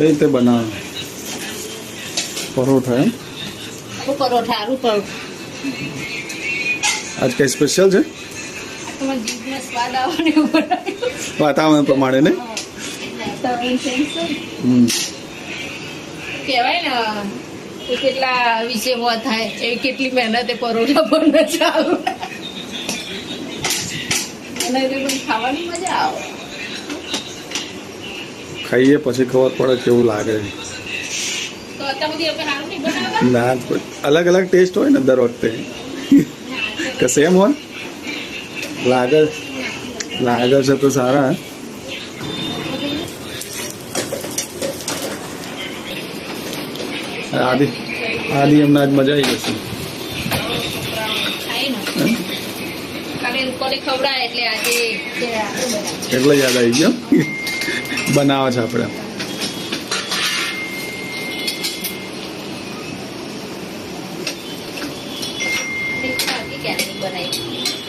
કઈ રીતે બનાવે પરોઠા એમ? પરોઠા આલુ પરોઠા આજ કઈ સ્પેશિયલ છે? તમારા જીભમાં સ્વાદ આવવાનો એવું બનાવ્યું. વાતાવરણ પ્રમાણે ને વાતાવરણ change છે ને. હમ. કહેવાય ને કે કેટલા વિશે મોં થાય એવી કેટલી મહેનતે પરોઠા બને ચાલુ એને પણ ખાવાની મજા આવે. ખાઈએ પછી ખબર પડે કેવું લાગે. તો અત્યાર સુધી આપણે હારું નહીં બનાવતા. ના અલગ અલગ ટેસ્ટ હોય ને દર વખતે કે સેમ હોય લાગે છે તો સારા. આદિ એમના આજ મજા આવી જશે. ખાય ને કાલે રૂપાલી ખવડાય એટલે આજે એટલે યાદ આવી ગયો બનાવે છે આપણે.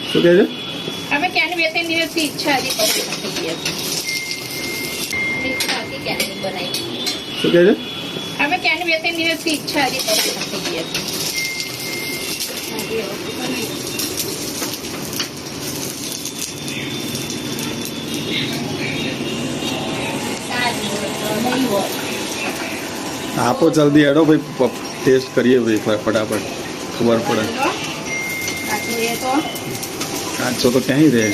શું કહે છે? અમે ક્યાંની બે ત્રણ દિવસથી ઈચ્છા હતી પરોઠા થઈ ગયા. ઈચ્છા હતી ક્યાંની બનાવી. શું કહે છે? અમે ક્યાંની બે ત્રણ દિવસથી ઈચ્છા હતી પરોઠા થઈ ગયા. આપો જલ્દી હેડો ભાઈ ટેસ્ટ કરીએ ભાઈ ફટાફટ ખબર પડે. કાચો તો ક્યાંય રહે.